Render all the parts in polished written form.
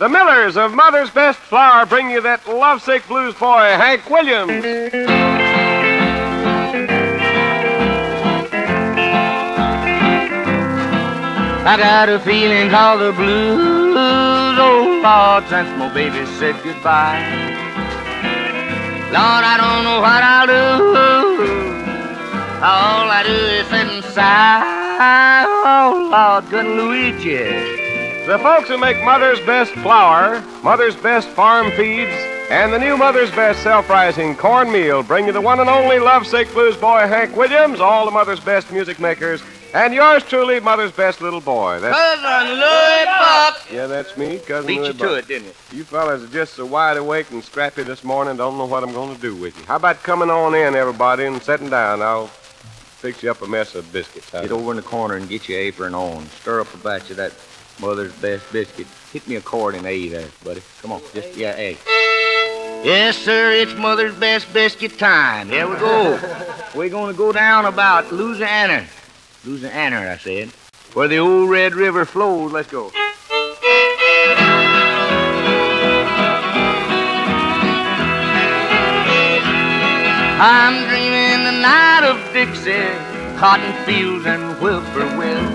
The Millers of Mother's Best Flour bring you that lovesick blues boy, Hank Williams. I got a feeling all the blues, oh Lord, since my baby said goodbye. Lord, I don't know what I'll do. All I do is sit and sigh. Oh Lord, good Luigi. The folks who make Mother's Best Flour, Mother's Best Farm Feeds, and the new Mother's Best Self-Rising Cornmeal bring you the one and only lovesick blues boy, Hank Williams, all the Mother's Best music makers, and yours truly, Mother's Best little boy. Cousin Louie Buck. Yeah, that's me, Cousin Beat Louie you Buck. to it, didn't you? You fellas are just so wide awake and scrappy this morning, don't know what I'm going to do with you. How about coming on in, everybody, and sitting down? I'll fix you up a mess of biscuits. Get over in the corner and get your apron on. Stir up a batch of that Mother's Best biscuit. Hit me a chord in A there, buddy. Come on, just, yeah, A. Yes, sir, it's Mother's Best biscuit time. Here we go. We're going to go down about Louisiana. Louisiana, I said. Where the old Red River flows. Let's go. I'm dreaming the night of Dixie, cotton fields and whippoorwill.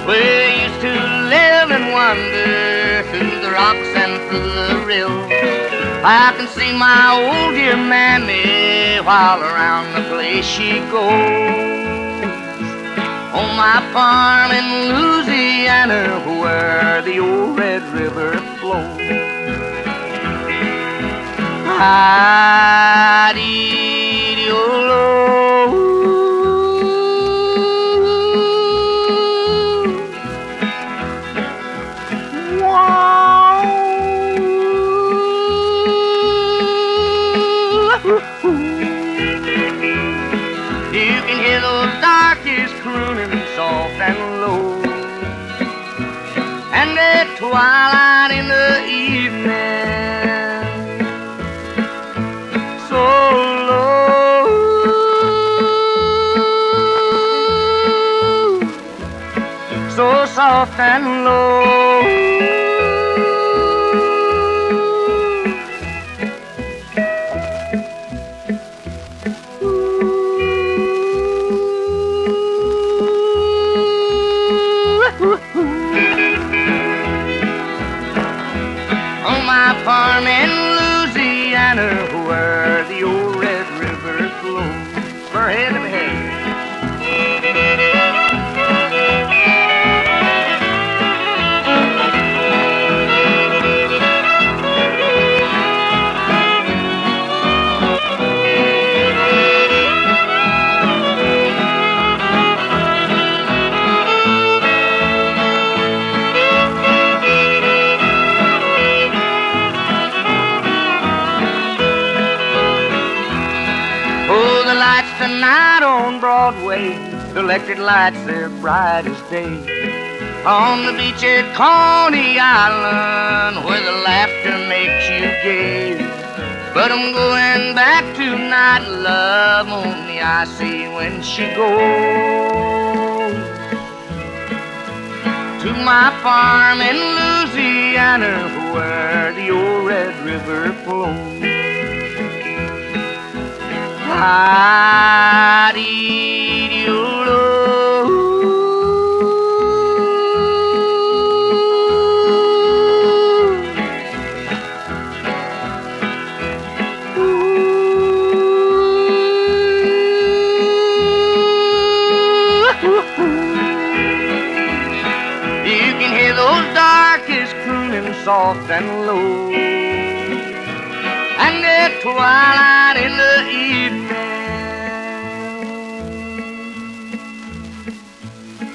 We used to live and wander through the rocks and through the rill. I can see my old dear mammy while around the place she goes. On my farm in Louisiana where the old Red River flows. You can hear those darkies crooning soft and low, and at twilight in the evening, so low, so soft and low. On my farm in Louisiana where the old Red River flows. Spur ahead, let me hear you. Oh, the lights tonight on Broadway, the electric lights, they're bright as day. On the beach at Coney Island, where the laughter makes you gay. But I'm going back tonight, love, only I see when she goes. To my farm in Louisiana, where the old Red River flows. You can hear those darkies crooning soft and low, and at twilight in the evening,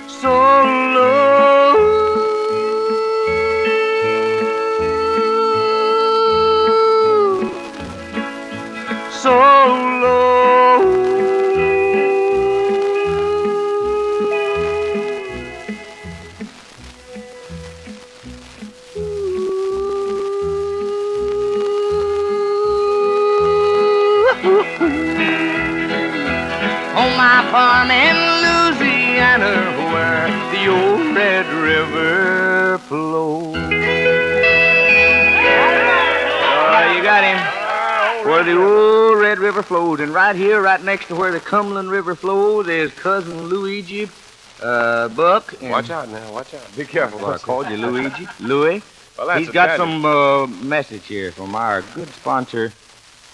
so low, so low. On my farm in Louisiana where the old got him. Where the old Red River flows. And right here, right next to where the Cumberland River flows, is Cousin Luigi, Buck. And Watch out now, watch out. Be careful. I called you Luigi. Louis. Well, that's He's got Italian. some message here from our good sponsor,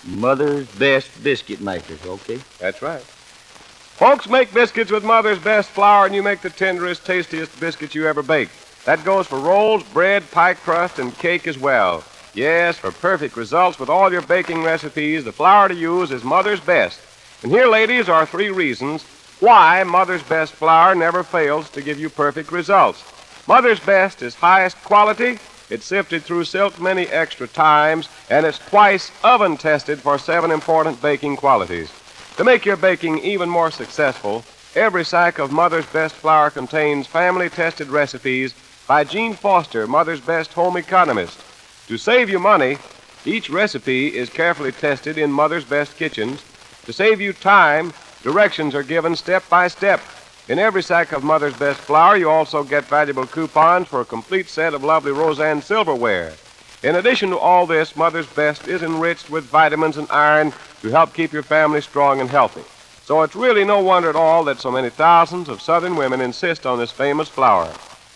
Mother's Best Biscuit Makers, okay? That's right. Folks, make biscuits with Mother's Best flour, and you make the tenderest, tastiest biscuits you ever baked. That goes for rolls, bread, pie crust, and cake as well. Yes, for perfect results with all your baking recipes, the flour to use is Mother's Best. And here, ladies, are 3 reasons why Mother's Best flour never fails to give you perfect results. Mother's Best is highest quality, it's sifted through silk many extra times, and it's twice oven tested for 7 important baking qualities. To make your baking even more successful, every sack of Mother's Best flour contains family-tested recipes by Gene Foster, Mother's Best home economist. To save you money, each recipe is carefully tested in Mother's Best kitchens. To save you time, directions are given step by step. In every sack of Mother's Best flour, you also get valuable coupons for a complete set of lovely Roseanne silverware. In addition to all this, Mother's Best is enriched with vitamins and iron to help keep your family strong and healthy. So it's really no wonder at all that so many thousands of Southern women insist on this famous flour.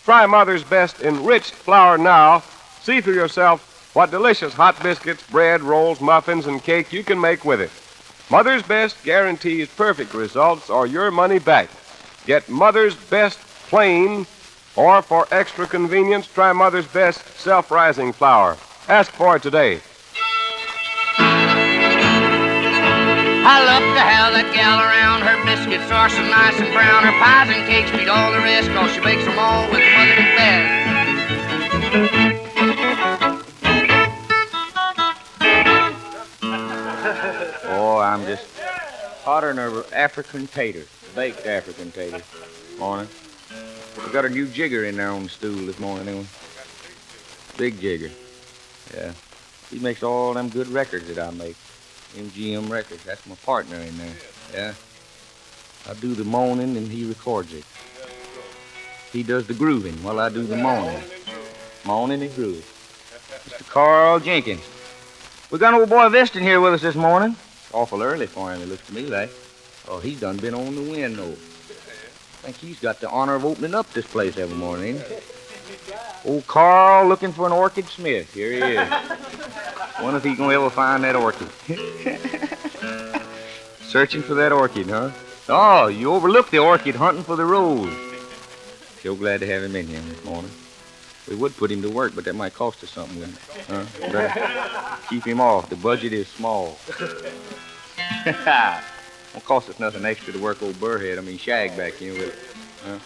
Try Mother's Best enriched flour now. See for yourself what delicious hot biscuits, bread, rolls, muffins, and cake you can make with it. Mother's Best guarantees perfect results or your money back. Get Mother's Best plain, or for extra convenience, try Mother's Best self-rising flour. Ask for it today. I love to have that gal around. Her biscuits are so nice and brown. Her pies and cakes beat all the rest, 'cause she bakes them all with Mother's Best. Oh, I'm just hotter than an African tater, baked African tater. Morning. We got a new jigger in there on the stool this morning, anyway. Big jigger. Yeah. He makes all them good records that I make. MGM Records. That's my partner in there. Yeah. I do the moaning and he records it. He does the grooving while I do the moaning. Moaning and grooving. Mr. Carl Jenkins. We got old boy Viston here with us this morning. Awful early for him, it looks to me like. Oh, he's done been on the wind, though. I think he's got the honor of opening up this place every morning, ain't he? Old Carl looking for an Orchid Smith. Here he is. Wonder if he's gonna ever find that orchid. Searching for that orchid, huh? Oh, you overlooked the orchid hunting for the rose. So glad to have him in here this morning. We would put him to work, but that might cost us something, wouldn't it? Huh? Better keep him off. The budget is small. Won't cost us nothing extra to work old Shag back here with it. Huh?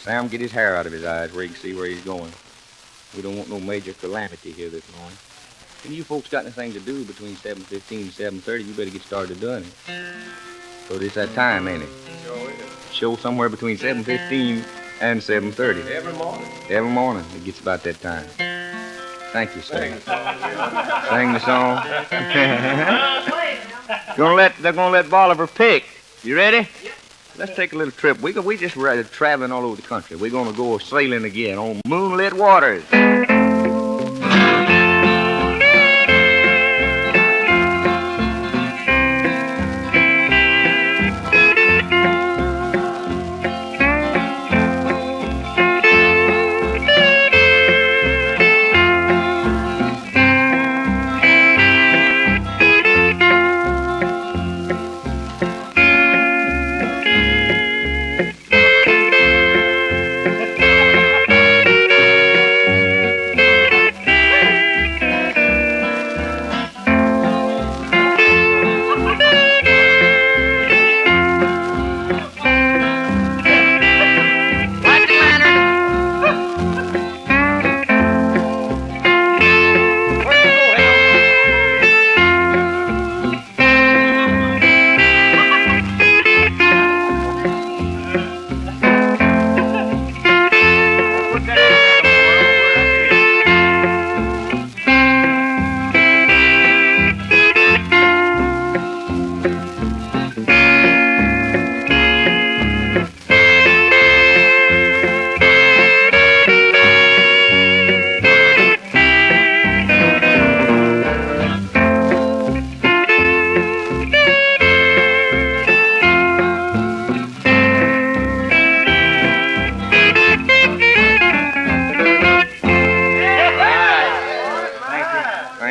Sam, get his hair out of his eyes where he can see where he's going. We don't want no major calamity here this morning. And you folks got anything to do between 7:15 and 7:30, you better get started doing it. So it's that time, ain't it? Sure is. Show somewhere between 7:15 and 7:30. Every morning. Every morning, it gets about that time. Thank you, sir. Sing the song. They're gonna let Bolivar pick. You ready? Yep. Let's take a little trip. We just traveling all over the country. We're gonna go sailing again on moonlit waters.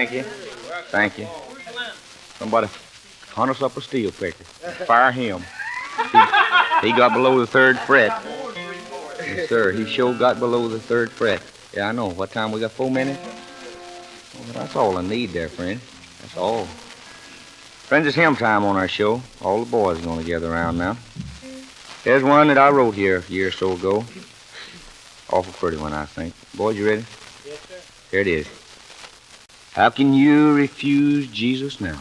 Thank you. Thank you. Somebody hunt us up a steel picker. Fire him. He got below the third fret. Yes, sir. He sure got below the third fret. Yeah, I know. What time we got? 4 minutes? Well, that's all I need there, friend. That's all. Friends, it's hymn time on our show. All the boys are going to gather around now. There's one that I wrote here a year or so ago. Awful pretty one, I think. Boys, you ready? Yes, sir. Here it is. How can you refuse Jesus now?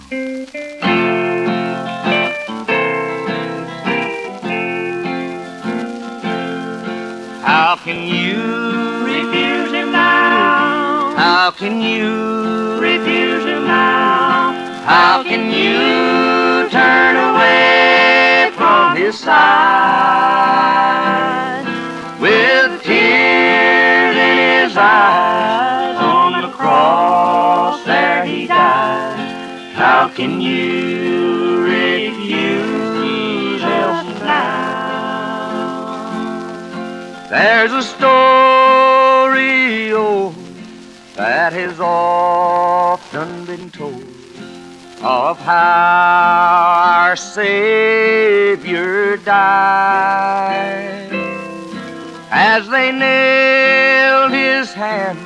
How can you refuse him now? How can you refuse him now? How can you turn away from his side? With tears in his eyes on the cross there he died. How can you refuse Jesus now? There's a story old that has often been told of how our Savior died. As they nailed his hands,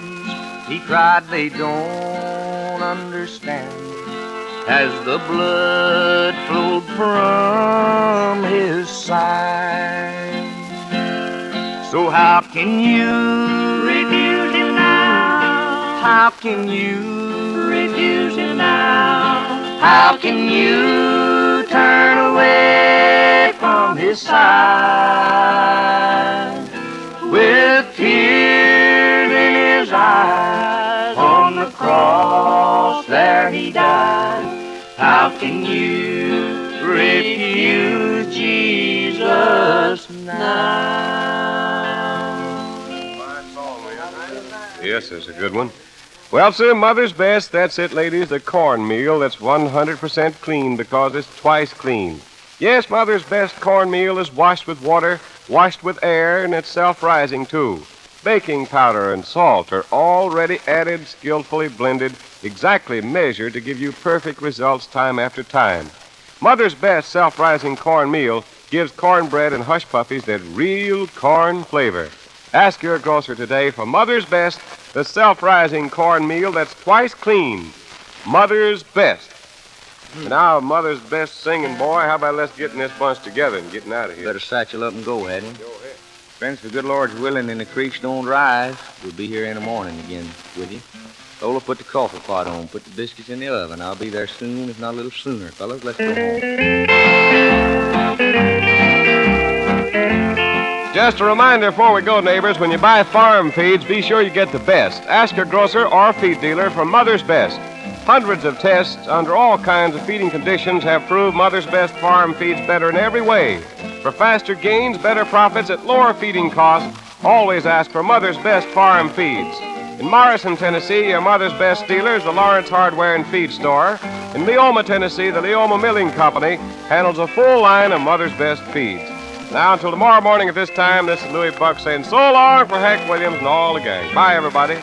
he cried, they don't understand. As the blood flowed from his side. So how can you refuse him now? How can you refuse him now? How can you turn away from his side? With tears in his eyes on the cross there he died. How can you refuse Jesus now? Yes, that's a good one. Well, sir, Mother's Best, that's it, ladies, the cornmeal that's 100% clean because it's twice clean. Yes, Mother's Best cornmeal is washed with water, washed with air, and it's self-rising, too. Baking powder and salt are already added, skillfully blended, exactly measured to give you perfect results time after time. Mother's Best self-rising cornmeal gives cornbread and hush puppies that real corn flavor. Ask your grocer today for Mother's Best, the self-rising cornmeal that's twice clean. Mother's Best. Now, Mother's Best singing, boy, how about let's getting this bunch together and getting out of here? Better satchel up and go, Hattie. Go ahead. Friends, if the good Lord's willing and the creeks don't rise, we'll be here in the morning again with you. Lola, put the coffee pot on. Put the biscuits in the oven. I'll be there soon, if not a little sooner. Fellas, let's go home. Just a reminder before we go, neighbors, when you buy farm feeds, be sure you get the best. Ask your grocer or feed dealer for Mother's Best. Hundreds of tests under all kinds of feeding conditions have proved Mother's Best farm feeds better in every way. For faster gains, better profits at lower feeding costs, always ask for Mother's Best farm feeds. In Morrison, Tennessee, your Mother's Best dealer is the Lawrence Hardware and Feed Store. In Leoma, Tennessee, the Leoma Milling Company handles a full line of Mother's Best feeds. Now, until tomorrow morning at this time, this is Louis Buck saying so long for Hank Williams and all the gang. Bye, everybody.